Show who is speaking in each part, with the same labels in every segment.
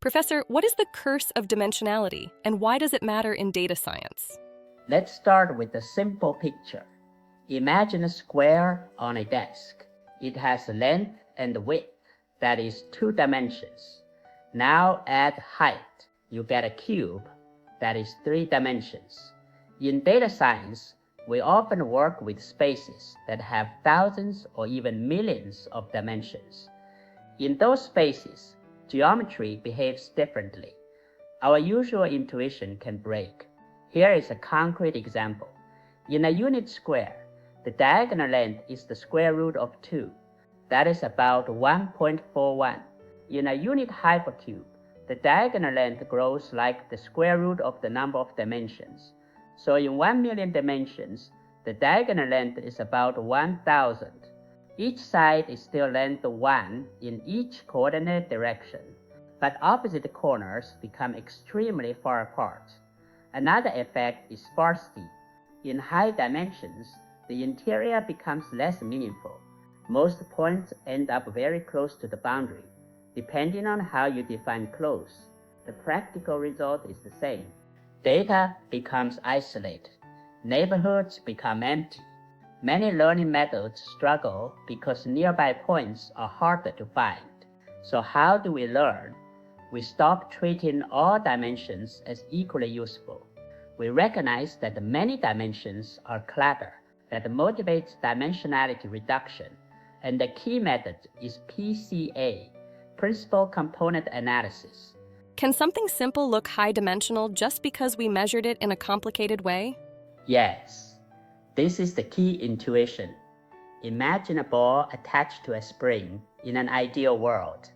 Speaker 1: Professor, what is the curse of dimensionality, and why does it matter in data science?
Speaker 2: Let's start with a simple picture. Imagine a square on a desk. It has length and width, that is 2 dimensions. Now add height. You get a cube, that is 3 dimensions. In data science, we often work with spaces that have thousands or even millions of dimensions. In those spaces, geometry behaves differently. Our usual intuition can break. Here is a concrete example. In a unit square, the diagonal length is the square root of 2. That is about 1.41. In a unit hypercube, the diagonal length grows like the square root of the number of dimensions. So in 1 million dimensions, the diagonal length is about 1,000. Each side is still length 1 in each coordinate direction, but opposite corners become extremely far apart. Another effect is sparsity. In high dimensions, the interior becomes less meaningful. Most points end up very close to the boundary. Depending on how you define close, the practical result is the same. Data becomes isolated. Neighborhoods become empty. Many learning methods struggle because nearby points are harder to find. So how do we learn? We stop treating all dimensions as equally useful. We recognize that many dimensions are clutter that motivates dimensionality reduction, and the key method is PCA, Principal Component Analysis.
Speaker 1: Can something simple look high-dimensional just because we measured it in a complicated way?
Speaker 2: Yes. This is the key intuition. Imagine a ball attached to a spring in an ideal world.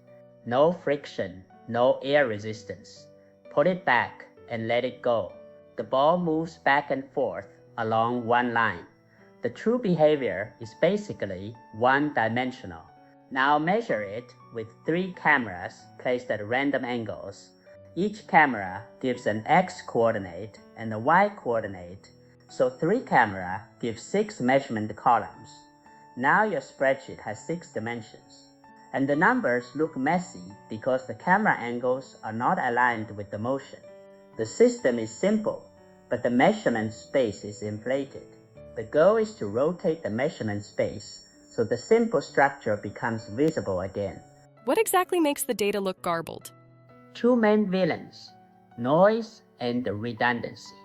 Speaker 2: No friction, no air resistance. Put it back and let it go. The ball moves back and forth along one line. The true behavior is basically one-dimensional. Now measure it with 3 cameras placed at random angles. Each camera gives an x-coordinate and a y-coordinate, so 3 cameras give 6 measurement columns. Now your spreadsheet has 6 dimensions. And the numbers look messy because the camera angles are not aligned with the motion. The system is simple, but the measurement space is inflated. The goal is to rotate the measurement space so the simple structure becomes visible again.
Speaker 1: What exactly makes the data look garbled?
Speaker 2: 2 main villains, noise and redundancy.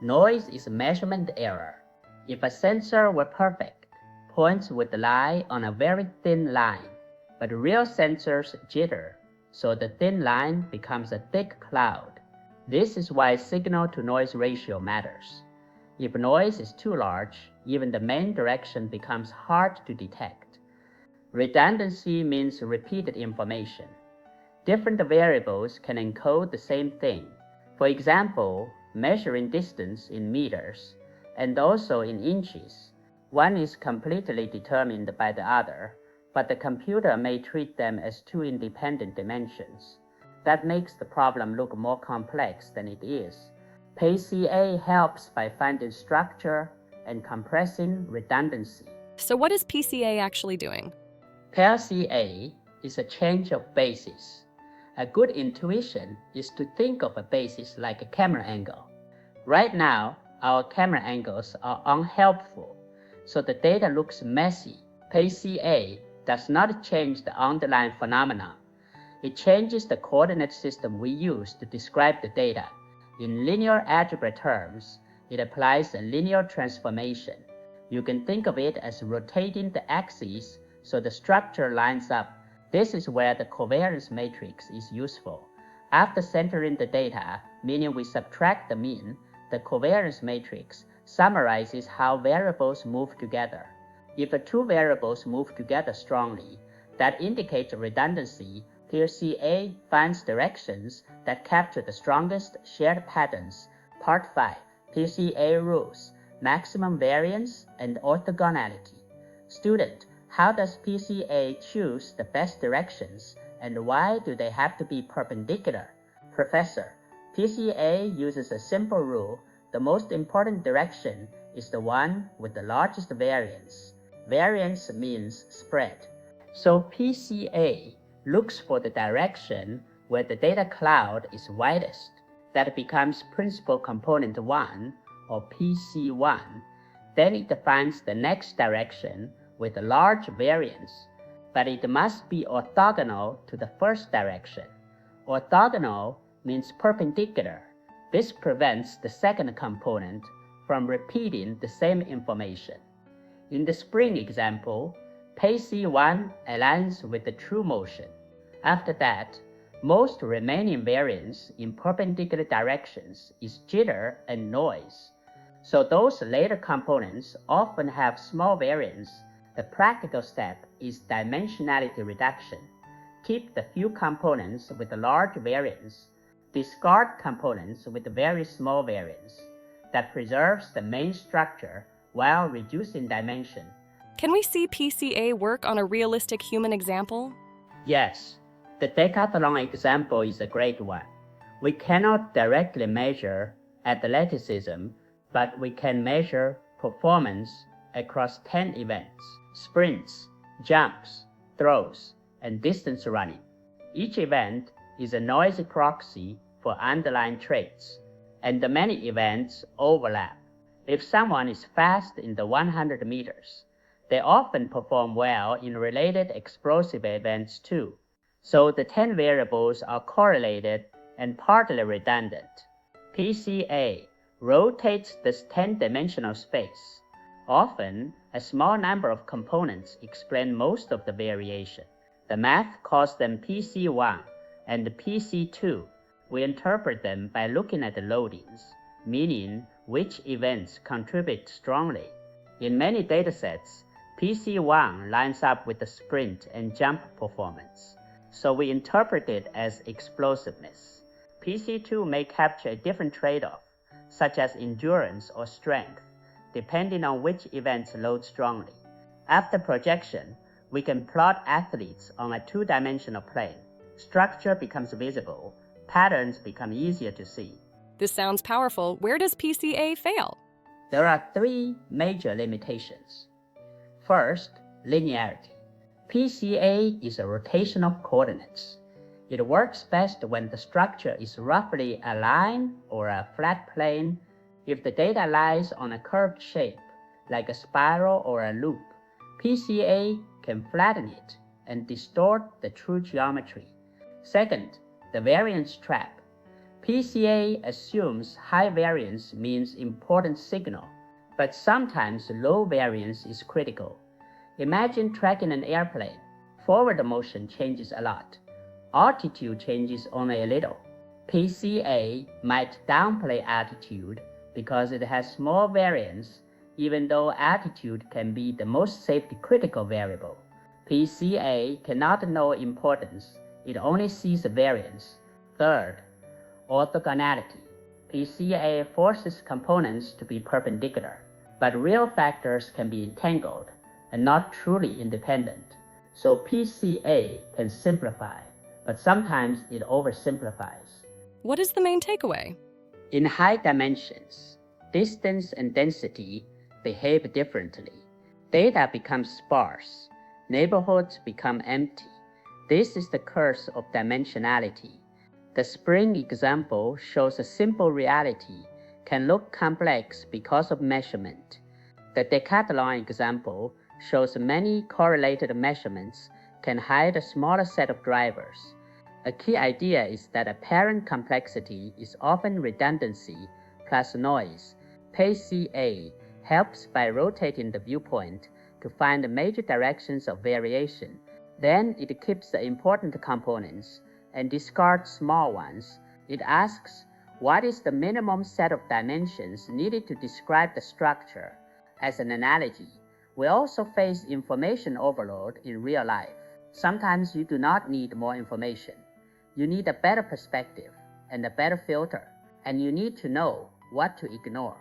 Speaker 2: Noise is measurement error. If a sensor were perfect, points would lie on a very thin line, but real sensors jitter, so the thin line becomes a thick cloud. This is why signal-to-noise ratio matters. If noise is too large, even the main direction becomes hard to detect. Redundancy means repeated information. Different variables can encode the same thing. For example, measuring distance in meters, and also in inches. One is completely determined by the other, but the computer may treat them as 2 independent dimensions. That makes the problem look more complex than it is. PCA helps by finding structure and compressing redundancy.
Speaker 1: So what is PCA actually doing?
Speaker 2: PCA is a change of basis. A good intuition is to think of a basis like a camera angle. Right now, our camera angles are unhelpful, so the data looks messy. PCA does not change the underlying phenomenon. It changes the coordinate system we use to describe the data. In linear algebra terms, it applies a linear transformation. You can think of it as rotating the axes so the structure lines up. This is where the covariance matrix is useful. After centering the data, meaning we subtract the mean, the covariance matrix summarizes how variables move together. If the 2 variables move together strongly, that indicates redundancy. PCA finds directions that capture the strongest shared patterns. Part 5. PCA rules, maximum variance and orthogonality. Student, how does PCA choose the best directions, and why do they have to be perpendicular? Professor, PCA uses a simple rule. The most important direction is the one with the largest variance. Variance means spread. So PCA looks for the direction where the data cloud is widest, that becomes principal component 1, or PC1. Then it defines the next direction with a large variance, but it must be orthogonal to the first direction. Orthogonal means perpendicular. This prevents the second component from repeating the same information. In the spring example, PC1 aligns with the true motion. After that, most remaining variance in perpendicular directions is jitter and noise. So those later components often have small variance. The practical step is dimensionality reduction. Keep the few components with a large variance. Discard components with very small variance. That preserves the main structure while reducing dimension.
Speaker 1: Can we see PCA work on a realistic human example?
Speaker 2: Yes, the decathlon example is a great one. We cannot directly measure athleticism, but we can measure performance across 10 events: sprints, jumps, throws, and distance running. Each event is a noisy proxy for underlying traits, and the many events overlap. If someone is fast in the 100 meters, they often perform well in related explosive events too. So the 10 variables are correlated and partly redundant. PCA rotates this 10-dimensional space. Often, a small number of components explain most of the variation. The math calls them PC1 and PC2. We interpret them by looking at the loadings, meaning which events contribute strongly. In many datasets, PC1 lines up with the sprint and jump performance, so we interpret it as explosiveness. PC2 may capture a different trade-off, such as endurance or strength, depending on which events load strongly. After projection, we can plot athletes on a two-dimensional plane. Structure becomes visible, patterns become easier to see.
Speaker 1: This sounds powerful. Where does PCA fail?
Speaker 2: There are three major limitations. First, linearity. PCA is a rotational coordinates. It works best when the structure is roughly a line or a flat plane. If the data lies on a curved shape, like a spiral or a loop, PCA can flatten it and distort the true geometry. Second, the variance trap. PCA assumes high variance means important signal, but sometimes low variance is critical. Imagine tracking an airplane. Forward motion changes a lot. Altitude changes only a little. PCA might downplay altitude because it has small variance, even though altitude can be the most safety-critical variable. PCA cannot know importance. It only sees the variance. Third, orthogonality. PCA forces components to be perpendicular, but real factors can be entangled and not truly independent. So PCA can simplify, but sometimes it oversimplifies.
Speaker 1: What is the main takeaway?
Speaker 2: In high dimensions, distance and density behave differently. Data becomes sparse. Neighborhoods become empty. This is the curse of dimensionality. The spring example shows a simple reality can look complex because of measurement. The decathlon example shows many correlated measurements can hide a smaller set of drivers. A key idea is that apparent complexity is often redundancy plus noise. PCA helps by rotating the viewpoint to find major directions of variation. Then it keeps the important components and discards small ones. It asks, what is the minimum set of dimensions needed to describe the structure? As an analogy, we also face information overload in real life. Sometimes you do not need more information. You need a better perspective and a better filter, and you need to know what to ignore.